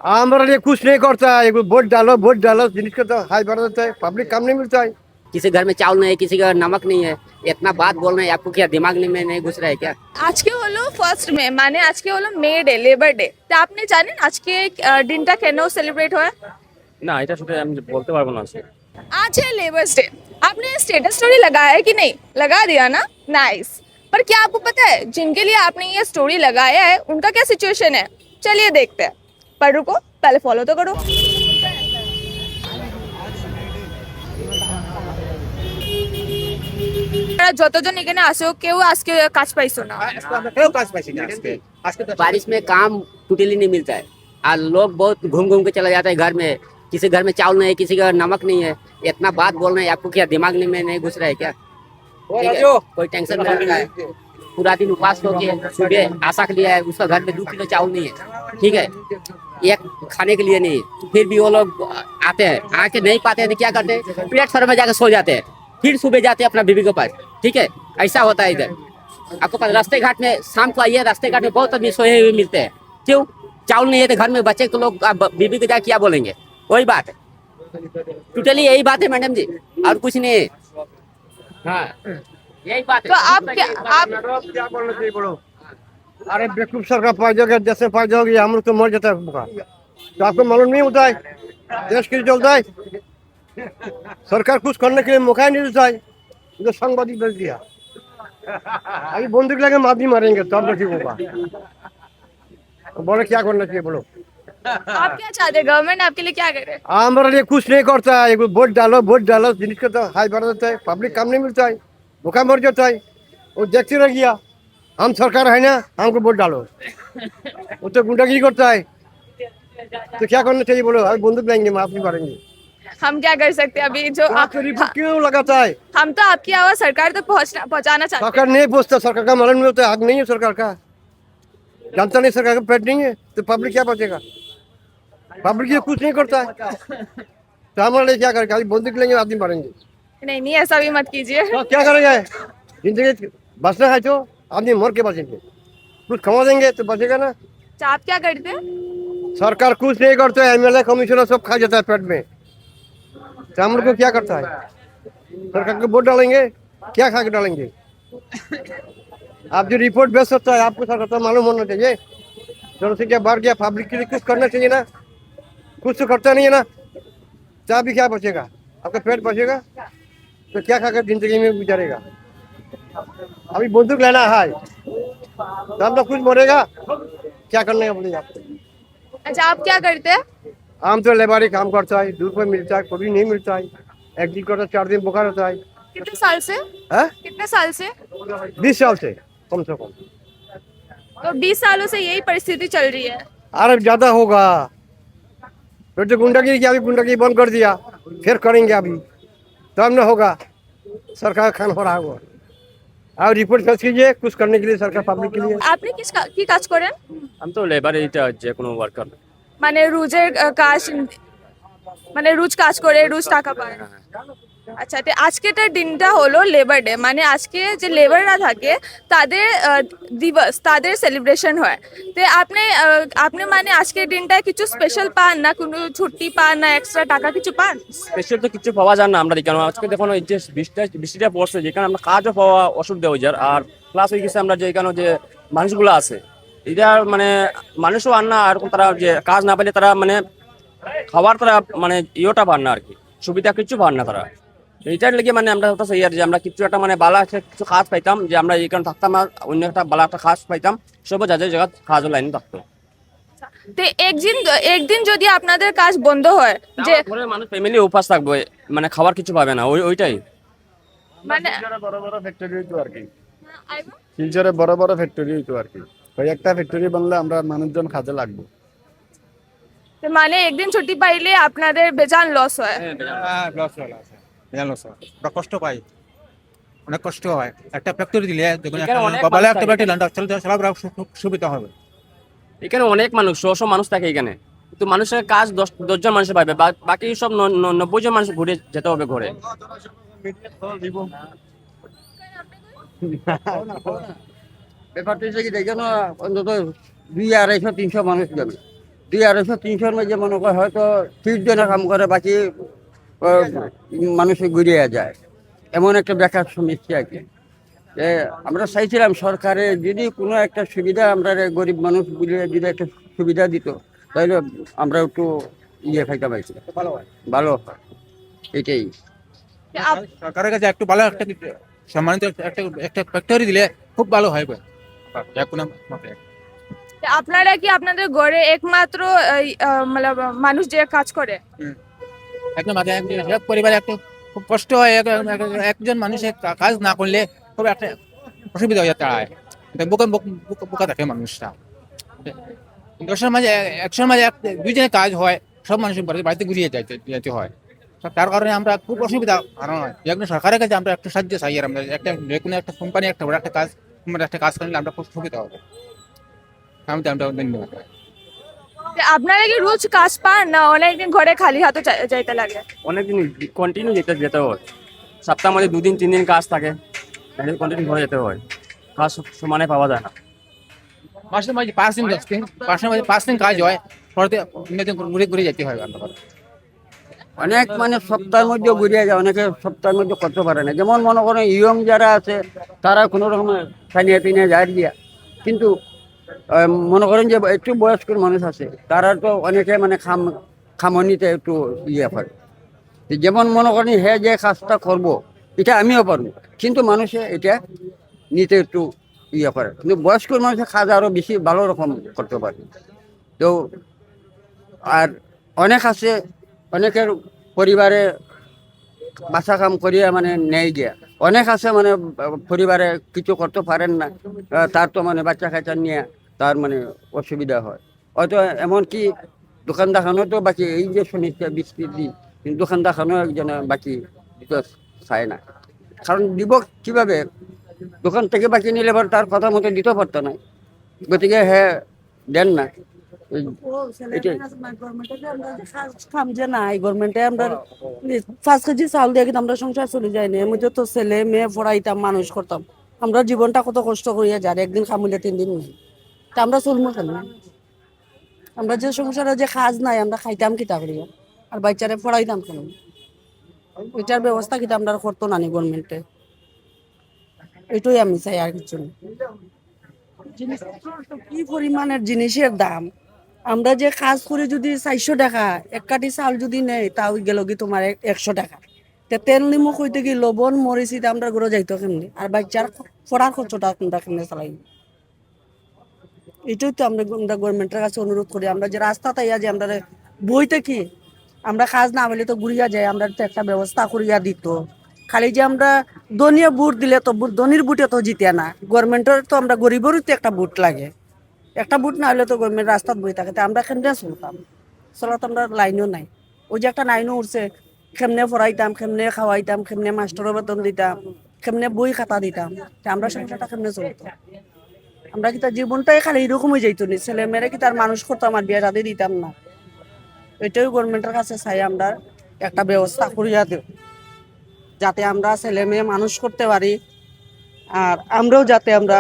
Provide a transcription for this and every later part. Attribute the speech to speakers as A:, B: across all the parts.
A: हमारे लिए कुछ नहीं करता है। वोट डालो जिनिस का तो हाई बढ़ जाता है, पब्लिक काम नहीं मिलता है।
B: किसी घर में चावल नहीं है, किसी का नमक नहीं है। इतना बात बोल रहे हैं, आपको क्या दिमाग में नहीं घुस रहा है क्या?
C: আজকে হলো ফার্স্ট মে, মানে আজকে হলো মে ডে, লেবার ডে। তা আপনি জানেন আজকে দিনটা কেন সেলিব্রেট হয়?
D: না, এটা আসলে আমি বলতে পারবো না আসলে।
C: आज है लेबर्स डे। आपने स्टेटस स्टोरी लगाया है कि नहीं? लगा दिया ना, नाइस। पर क्या आपको पता है जिनके लिए आपने ये स्टोरी लगाया है उनका क्या सिचुएशन है? चलिए देखते हैं। पर रुको, पहले फॉलो तो करो। আপনারা যতজন এখানে আসো কেউ আজকে কাজ পাইছো না?
B: बारिश में काम टोटली नहीं मिलता है। और लोग बहुत घूम घूम के चला जाता है घर में। किसी घर में चावल नहीं है, किसी का नमक नहीं है। इतना बात बोल रहे हैं, आपको क्या दिमाग में नहीं घुस रहा है क्या? ठीक है, कोई टेंशन नहीं रहा है। पूरा दिन उपवास होके सुबह आशा के लिए है, उसका घर में 2 किलो चावल नहीं है। ठीक है, एक खाने के लिए नहीं है। फिर भी वो लोग आते हैं, आके नहीं पाते हैं तो क्या करते हैं, प्लेटफॉर्म में जाकर सो जाते हैं। फिर सुबह जाते हैं अपना बीवी के पास। ठीक है, ऐसा होता है इधर। आपको पता, रास्ते घाट में शाम को आइए, रास्ते घाट में बहुत आदमी सोए हुए मिलते हैं। क्यों? चावल नहीं है तो घर में बच्चे को लोग बीबी को जाके क्या बोलेंगे? वही बात है, टोटली यही बात है मैडम जी, और कुछ नहीं है। हाँ, यही बात है।
C: तो आप
A: क्या बोलना चाहिए बोलो? अरे बेवकूफ सरकार पाई जाओगे, देश में पाई जाओगे, हम लोग तो मर जाता है भूखा। तो आपको मालूम नहीं होता है देश के लिए चलता है। सरकार कुछ करने के लिए मौका ही नहीं देता है, जो सांबादिक बेच दिया। अभी बंदूक लगे आदमी मारेंगे तब ठीक होगा। बोलो क्या करना चाहिए बोलो?
C: आप क्या चाहते हैं, गवर्नमेंट आपके लिए क्या करे?
A: हमारे लिए कुछ नहीं करता है। वोट डालो जिनिस का तो हाई बढ़ जाता है, पब्लिक काम नहीं मिलता है, भूखा मर जाता है। वो देखते रह गया, हम सरकार है ना, हमको वोट डालो। वो तो गुंडागिरी करता है। तो क्या करना चाहिए बोलो? अभी बंदूक लाएंगे, माफ नहीं करेंगे।
C: हम क्या कर सकते हैं अभी? जो आप
A: रिपोर्ट क्यों लगाता है?
C: हम तो आपकी आवाज सरकार तक पहुंचाना चाहते हैं।
A: सरकार नहीं पहुँचता, सरकार का मालूम नहीं होता, हक नहीं है सरकार का। जानता नहीं सरकार का पेट नहीं है तो पब्लिक क्या बचेगा? पब्लिक ये कुछ नहीं करता है, तो हमारे लिए क्या करेगा? अभी बंदूक लेंगे, आदमी मारेंगे।
C: नहीं नहीं, ऐसा भी मत कीजिए।
A: तो क्या करेंगे? जिंदगी बचना है तो आदमी मर के बचेंगे, कुछ कमा देंगे तो बचेगा ना।
C: तो आप क्या करते हैं?
A: सरकार कुछ नहीं करता है, एमएलए कमिश्नर सब खा जाता है पेट में। तो हम लोग को क्या करता है? सरकार को वोट डालेंगे, क्या खा के डालेंगे? आप जो रिपोर्ट भेज सकता है, आपको सरकार का मालूम होना चाहिए। जनसंख्या बढ़ गया, पब्लिक के लिए कुछ करना चाहिए ना, कुछ तो करता नहीं है ना। तो अभी क्या बचेगा? आपका पेट बचेगा तो क्या खाकर जिंदगी में गुजारेगा? अभी बंदूक लेना है तो हम लोग कुछ मरेगा, क्या करने का बोलेगा?
C: अच्छा, आप क्या करते हैं?
A: हम तो लेबारी काम करता है, दूर पर मिलता है, कभी नहीं मिलता है। एक दिन करता 4 दिन बुखार होता है।
C: कितने साल से?
A: हैं?
C: कितने साल से?
A: 20 साल से कम से कम।
C: तो 20 सालों से यही परिस्थिति चल रही है।
A: अरे ज्यादा होगा। फिर तो गुंडागिरी किया, अभी गुंडागिरी बंद कर दिया, फिर करेंगे अभी, तब न होगा। सरकार खान हो रहा होगा। आप रिपोर्ट पेश कीजिए कुछ करने के लिए, सरकार पब्लिक के लिए।
C: আপনি কি কাজ করেন?
D: আমি তো লেবার, এইটা যে কোনো ওয়ার্কার।
C: মানে রোজের কাজ, মানে রোজ কাজ করে রোজ টাকা পায়। আচ্ছা, তো আজকেটার দিনটা হলো লেবার ডে, মানে আজকে যে লেবাররা থাকে তাদের দিবস, তাদের সেলিব্রেশন হয়। তো আপনি মানে আজকের দিনটায় কিছু স্পেশাল পান না, কোনো ছুটি পান না, এক্সট্রা টাকা কিছু পান?
D: স্পেশাল তো কিছু পাওয়া যায় না আমরা কেন, আজকে দেখুন এই যে বৃষ্টিটা পড়ছে, যেখানে আমরা কাজও পাওয়া অসুবিধা হয়ে যায়। আর প্লাস হয়ে গেছে আমরা যেখানে যে মানুষগুলো আছে, এটা মানে মানুষও আন না, আর তারা যে কাজ না পেলে তারা মানে খাবার তারা মানে ইয়েটা পান না আর কি, সুবিধা কিছু পান না তারা। এইটার লেগে মানে আমরা হচ্ছে ইয়ার যে আমরা কিছু একটা মানে বালা কিছু কাজ পাইতাম, যে আমরা এখানে থাকতাম আর অন্য একটা বালা একটা কাজ পাইতাম, সব যাদের জায়গা কাজও লাইন থাকতো।
C: তো একদিন যদি আপনাদের কাজ বন্ধ হয়, যে
D: ঘরের মানুষ ফ্যামিলি উপাস থাকবে, মানে খাবার কিছু পাবে না, ওইটাই।
C: মানে
E: বড় বড় ফ্যাক্টরি হইতো আর কি, শিলচরে বড় বড় ফ্যাক্টরি হইতো আর কি। ওই একটা ফ্যাক্টরি বানলে আমরা মানুষজন কাজে লাগবো।
C: তো মানে একদিন ছুটি পাইলে আপনাদের বেজান লস হয়।
F: ওরা কষ্ট পায়, অনেক কষ্ট হয়। একটা ফ্যাক্টরি দিলে দেখুন,
D: এখানে অনেক
F: বাবালে
D: মানুষ
F: একটা
D: থাকে।
F: ব্যাটারি চালাবার সুবিধা হবে।
D: এখানে অনেক মানুষ, 100 মানুষ থাকে এখানে, কিন্তু মানুষের কাজ 10 জন মানুষ পাবে, বাকি সব 90 জন মানুষ ঘুরে যেতে হবে ঘরে।
B: ব্যাপারটা হচ্ছে কি, দেখেন অন্তত 200, 250, 300 মানুষ যাবে।
G: 200-250-300 মধ্যে মনে করে হয়তো 30 জনে কাম করে, বাকি মানুষে ঘুরিয়ে যায়। এমন একটা বেকার সমস্যা আর কি। আমরা চাইছিলাম সরকারে যদি কোনো একটা সুবিধা আমরা গরিব মানুষ বলে যদি একটা সুবিধা দিত, তাহলে আমরা একটু খাইতে পারছি, ভালো হয়। এটাই।
C: যে আপ-
F: সরকারের কাছে একটু ভালো একটা সম্মানিত একটা একটা ফ্যাক্টরি দিলে খুব ভালো হয় যে কোনো মাপে।
C: যে আপনারা কি আপনাদের ঘরে একমাত্র মানে মানুষ যে কাজ করে?
F: একদম মাঝে এক পরিবারে একটু খুব কষ্ট হয়, একজন মানুষের কাজ না করলে খুব একটা অসুবিধা হয়ে দাঁড়ায়, বোকা বোকা থাকে মানুষটা। 10-এর মাঝে 100-এর মাঝে 2 জনের কাজ হয়, সব মানুষের বাড়িতে ঘুরিয়ে যেতে হয়। তার কারণে আমরা খুব অসুবিধা কারণ হয় যে সরকারের কাছে আমরা একটু সাহায্য চাই, আর আমরা একটা যে কোনো একটা কোম্পানি একটা বড় একটা কাজ করলে আমরা খুব সুবিধা হবে। আমি ধন্যবাদ।
C: যে আপনারা কি রোজ কাজ পান না অনেকদিন ঘরে খালি হাতে যাইতে লাগে?
D: অনেকদিন কন্টিনিউ যেতে হয়, সপ্তাহের মধ্যে 2 দিন 3 দিন কাজ থাকে, কন্টিনিউ ঘরে যেতে হয়, কাজ সমানে পাওয়া যায় না।
F: মাসের মাঝে 5 দিন 10 দিন, মাসের মাঝে 5 দিন কাজ হয়, পরে অন্যদিন ঘুরে ঘুরে যেতে হয় আমরা।
G: অনেক মানে সপ্তাহের মধ্যে ঘুরিয়ে যায়, অনেকে সপ্তাহের মধ্যে করতে পারে না। যেমন মনে করেন ইয়ং যারা আছে তারা কোনো রকম ছানিয়ে টিনিয়ে যায় দিয়া, কিন্তু মনে করেন যে একটু বয়স্ক মানুষ আছে তারা তো অনেকে মানে খামনিতে একটু করে। যেমন মনে করেন যে কাজটা করবো এটা আমিও পারবো, কিন্তু মানুষে এটা নিতে একটু করে, কিন্তু বয়স্ক মানুষের কাজ আরো বেশি ভালো রকম করতে পারে। তো আর অনেক আছে, অনেকের পরিবারে বাসা কাম করিয়া মানে নেই গিয়া, অনেক আছে মানে পরিবারে কিছু করতে পারেন না, তার তো মানে বাচ্চা কাচ্চা নিয়ে তার মানে অসুবিধা হয়। হয়তো এমনকি দোকান দেখানো তো বাকি, এই যে শুনিছে 20 দিন, কিন্তু দোকান দেখানো একজনে বাকি দিতে চায় না, কারণ দিব কিভাবে, দোকান থেকে বাকি নিলে এবার তার কথা মতো দিতে পারতো না, গতিকে দেন না। এটাই।
H: কাম যে নাই গভর্নমেন্টে আমরা 5 কেজি চাউল দিয়ে কিন্তু আমরা সংসার চলে যাই না, এমনি তো ছেলে মেয়ে পড়াইতাম, মানুষ করতাম। আমরা জীবনটা কত কষ্ট করিয়া যার, একদিন খামিলে 3 দিন নেই, তা আমরা চলবো কেন? আমরা যে সংসারে যে কাজ নাই আমরা খাইতাম কিতা করিয়া, আর বাচ্চারে পড়াইতাম কেন? এটার ব্যবস্থা কিতা আমরা করতো না নি গভর্নমেন্টে। এটাই আমি চাই, আর কিছু না। জিনিসপত্র কি পরিমাণের জিনিসের দাম, আমরা যে কাজ করে যদি 400 টাকা এক কাটি চাল যদি নেই, তাও গেল কি তোমার 100 টাকা। তেল নিমখ হইতে কি লবণ মরিচ এটা আমরা ঘুরে যাইতো কেমনি, আর বাচ্চার পড়ার খরচটা আমরা কেমনে চালাই? এটাই তো আমরা গভর্নমেন্টের কাছে অনুরোধ করি। আমরা যে রাস্তা তাইয়া যে আমরা বইতে কি আমরা কাজ না পেলে তো ঘুরিয়া যায়, আমরা তো একটা ব্যবস্থা করিয়া দিত। খালি যে আমরা ধনীয় ভোট দিলে তো ধনীর ভোটে তো জিতে না, গভর্নমেন্টের তো আমরা গরিবেরই তো একটা ভোট লাগে। একটা ভোট না হলে তো গভর্নমেন্ট রাস্তাত বই থাকে, আমরা কেমনে চলতাম? চলাত আমরা লাইনও নাই। ওই যে একটা লাইনও উঠছে, কেমনে পড়াইতাম, কেমনে খাওয়াইতাম, কেমনে মাস্টারের বেতন দিতাম, কেমনে বই খাতা দিতাম, আমরা সংসারটা কেমনে চলতাম? আমরা কি তার জীবনটাই খালি এরকম হয়ে যাইতো নি? ছেলে মেয়েরা কি তার মানুষ করতাম আর বিয়ে শাদী দিতাম না? এটাই গভর্নমেন্টের কাছে চাই আমরা একটা ব্যবস্থা করিয়া দেব, যাতে আমরা ছেলে মেয়ে মানুষ করতে পারি, আর আমরাও যাতে আমরা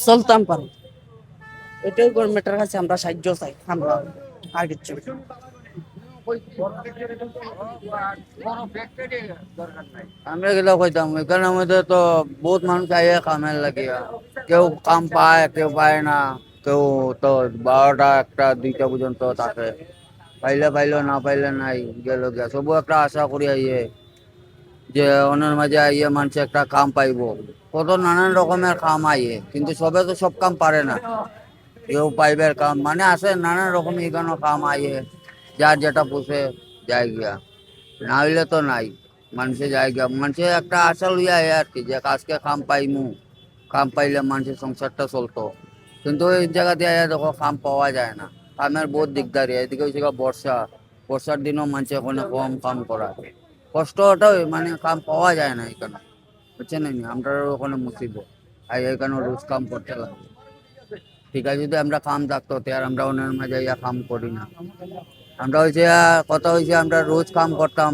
H: চলতাম পারি। এটাই গভর্নমেন্টের কাছে আমরা সাহায্য চাই, আমরা আর কিছু না।
G: আমরা গেলে কইতাম এখানে মধ্যে তো বহুত মানুষ আইয়ে কামের লাগিয়া, কেউ কাম পায় কেউ পায় না, কেউ তো 12টা 1টা 2টা পর্যন্ত থাকে, পাইলে না পাইলে নাই, গেল গিয়া সবু একটা আশা করি আইয়ে যে অন্যের মাঝে আইয়ে মানুষ একটা কাম পাইবো। কত নানান রকমের কাম আইয়ে, কিন্তু সবে তো সব কাম পারে না, কেউ পাইবের কাম মানে আছে নানান রকম এখানে কাম আইয়ে, যার যেটা পুষে যায় গিয়া, না হইলে তো নাই, মানুষে যায় গিয়া, মানুষে একটা আশা লইয়া আর কি, যে আজকে কাম পাইমু, কাম পাইলে মানুষের সংসারটা চলতো। কিন্তু এই জায়গাতে দেখো কাম পাওয়া যায় না, কামের বহুত দিকদারি। এদিকে হচ্ছে বর্ষার দিনও মানুষে ওখানে কম কাম করা, কষ্টটাও মানে কাম পাওয়া যায় না এখানে, বুঝছেন না? আমরা ওখানে মুসিবত, আর এখানে রোজ কাম করতে লাগে। ঠিক আছে, যদি আমরা কাম থাকতো আর আমরা ওনার মাঝে কাম করি না। আমরা কথা হয়েছে আমরা রোজ কাম করতাম,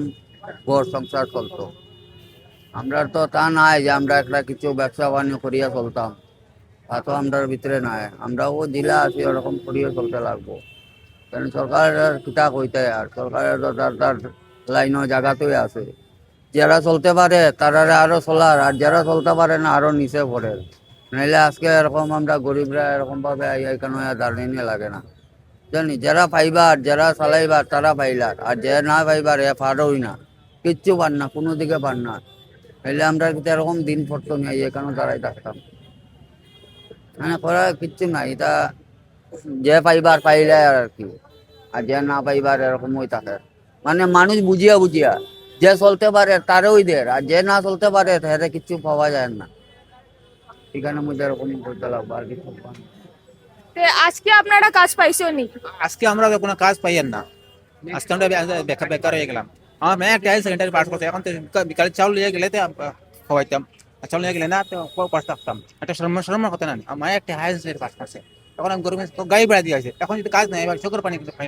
G: ঘর সংসার চলতো। আমরা তো তা নাই যে আমরা একটা কিছু ব্যবসা বাণিজ্য করিয়া চলতাম, তা তো আমরার ভিতরে নাই। আমরাও জেলা আছি ওরকম করিয়া চলতে লাগবো। কারণ সরকারের কিতা কইতে আর সরকারের তো তার লাইনও জায়গাতেই আছে, যারা চলতে পারে তারা আরো চলার, আর যারা চলতে পারে না আরো নিচে পড়ে। নাইলে আজকে এরকম আমরা গরিবরা এরকম ভাবে এখানে দাঁড়িয়ে লাগে না জানি, যারা পাইবার যারা চালাইবার তারা পাইলার, আর যারা না পাইবার এ পারোই না, কিচ্ছু পার না, কোনো দিকে পার না। নাইলে আমরা কিন্তু এরকম দিন পড়তো না, এখানে দাঁড়াই থাকতাম, মানে করার কিচ্ছু নাই। এটা যে পাইবার পাইলে আর কি, আর যে না পাইবার এরকমই থাকে। মানে মানুষ বুঝিয়া বুঝিয়া যে চলতে পারে তারই দের, আর যে না চলতে পারে তাহলে কিচ্ছু পাওয়া যায় না। এখানে মধ্যে এরকম করতে লাগবো, আর কিছু পাওয়া না।
C: তো আজকে আপনারা কাজ পাইছেন নি?
F: আজকে আমরা কোনো কাজ পাইয়েন না, আজকে আমরা বেকার বেকার হয়ে গেলাম। আমার মেয়ে একটা সেকেন্ডারি পাস করছে, এখন তো বিকালে চাউল নিয়ে গেলে তো খাওয়াইতাম, আর চাউল নিয়ে গেলে না তো পাস থাকতাম, একটা শর্মার কথা না। আমার মেয়ে একটা হায়ার সেকেন্ডারি পাস করছে, এখন আমি গরমে গাড়ি বেড়া দিয়ে আছে, এখন যদি কাজ নাই এবার চোখের পানি কিন্তু পানি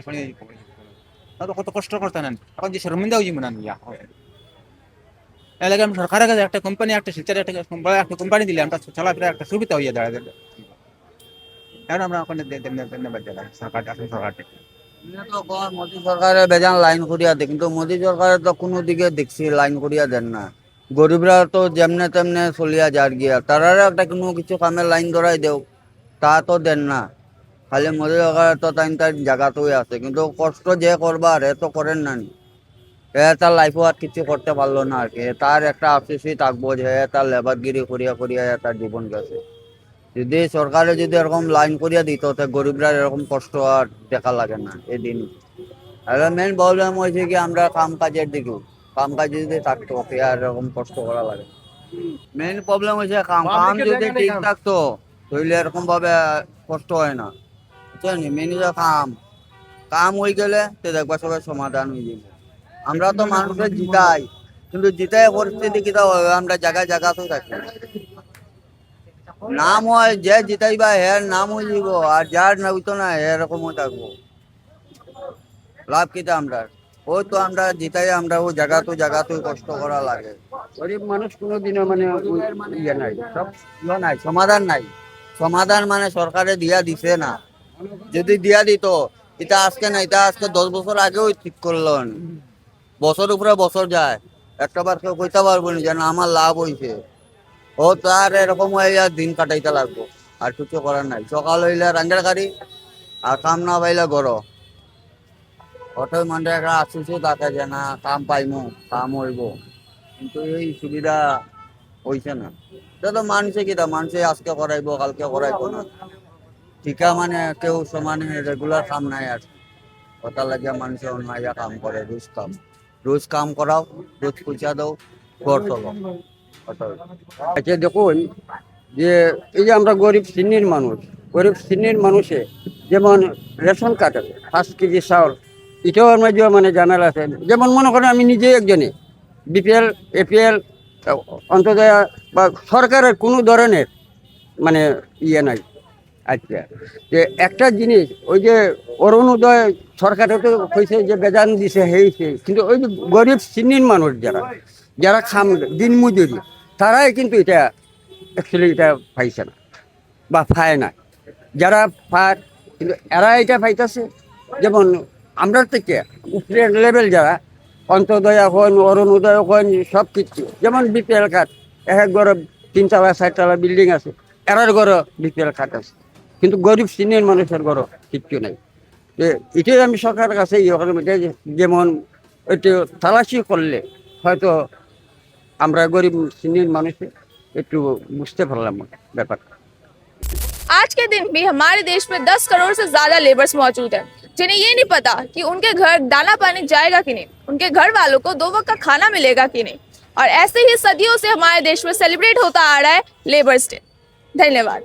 F: কত কষ্ট করতে নেন, এখন যে শর্মিন্দা হয়ে মনে নিয়া এলাকা। আমি সরকারের কাছে একটা কোম্পানি, একটা শিলচরে একটা কোম্পানি দিলে আমরা চলাফেরা একটা সুবিধা হয়ে দাঁড়ায়। এখন আমরা ওখানে ধন্যবাদ জানাই সরকারকে।
G: মোদী সরকারের বেজান লাইন করিয়া দেয়, কিন্তু মোদী সরকারের তো কোনো দিকে দেখছি লাইন করিয়া দেন না। গরিবরা তো যেমনে তেমনে চলিয়া যার গিয়া, তারা একটা কোনো কিছু কামের লাইন ধরাই দেও, তা তো দেন না। খালি মোদী সরকারের তো তার জায়গাতেই আছে, কিন্তু কষ্ট যে করবার এ তো করেন না। তার লাইফও আর কিছু করতে পারলো না আর কি, তার একটা আফসোসই থাকবো যে তার লেবারগিরি করিয়া করিয়া তার জীবন গেছে। যদি সরকারে যদি এরকম লাইন করিয়া দিত তো গরিবরা এরকম কষ্ট আর দেখা লাগে না এদিন। আর মেন প্রবলেম হয়েছে কি আমরা কাম কাজের দিকে, কাম কাজ যদি থাকতো আর এরকম কষ্ট করা লাগে। মেন প্রবলেম হয়েছে কাম যদি ঠিক থাকতো তাহলে এরকম ভাবে কষ্ট হয় না, বুঝছেন? মেন কাম হয়ে গেলে তো দেখবা সবাই সমাধান হয়ে যাবে। আমরা তো মানুষের জিতাই, কিন্তু জিতাই পরিস্থিতি কিটা হয় আমরা জায়গায় জায়গাতেও থাকি। নাম হয় যে জিতাইবা এর নাম হয়ে যাব, আর যার নইতো না এরকমও থাকবো। লাভ কিটা আমরা ওই তো আমরা জিতাই, আমরা ও জায়গাতেও কষ্ট করা লাগে।
B: গরিব মানুষ কোনোদিনও মানে ইয়ে নাই, সব
G: নাই সমাধান নাই, সমাধান মানে সরকারে দিয়া দিছে না। যদি দিয়া দিত এটা আজকে না, এটা আজকে 10 বছর আগেও ঠিক করলো। বছর উপরে বছর যায়, একটা বার কেউ কইতে পারবো না যেন আমার লাভ হয়েছে। ও তার এরকম হয়ে দিন কাটাইতে লাগবো, আর কিছু করার নাই। সকাল হইলে রান্নার গাড়ি, আর কাম না পাইলে গরো অটোই মানে একটা আশুসও থাকে যে না কাম পাইমো, কাম হইব, কিন্তু এই সুবিধা হইছে না। এটা তো মানুষে কিটা, মানুষে আজকে করাইবো কালকে করাইবো না, ঠিকা মানে কেউ সমানে রেগুলার কাম নাই। আর কথা লাগিয়া মানুষের অন্যায় কাম করে, রোজ কাম করাও, রোজ পয়সা দাও, ঘর চলো।
B: আচ্ছা দেখুন যে এই যে আমরা গরিব শ্রেণীর মানুষ, গরিব শ্রেণীর মানুষে যেমন রেশন কার্ড আছে 5 কেজি চাউল, এটাও আমার যে মানে ঝামেলা আছে। যেমন মনে করেন আমি নিজে একজনে বিপিএল এপিএল অন্তদয় বা সরকারের কোনো ধরনের মানে ইয়ে নাই। আচ্ছা যে একটা জিনিস ওই যে অরুণোদয় সরকারে তো কইছে যে বেজান দিছে হয়েছে, কিন্তু ওই যে গরিব শ্রেণীর মানুষ যারা খাম দিন মজুরি, তারাই কিন্তু এটা অ্যাকচুয়ালি এটা পাইছে না বা পায় না। যারা পায় কিন্তু এরা এটা পাইতেছে। যেমন আমরা থেকে উপরের লেভেল যারা অন্তোদয় হন, অরুণোদয় হন, সব কিছু যেমন বিপিএল কার্ড, এক ঘরে 3 তলা 4 তলা বিল্ডিং আছে, এরার ঘরে বিপিএল কার্ড আছে, কিন্তু গরিব শ্রেণীর মানুষের ঘরে কিচ্ছু নাই। এটাই আমি সরকারের কাছে যেমন একটু তালাশি করলে হয়তো আমরা গরিব শ্রেণীর মানুষে একটু বুঝতে পারলাম ব্যাপারটা।
C: आज के दिन भी हमारे देश में 10 करोड़ से ज्यादा लेबर्स मौजूद हैं, जिन्हें ये नहीं पता कि उनके घर दाना पानी जाएगा कि नहीं, उनके घर वालों को 2 वक्त का खाना मिलेगा कि नहीं। और ऐसे ही सदियों से हमारे देश में सेलिब्रेट होता आ रहा है लेबर्स डे। धन्यवाद।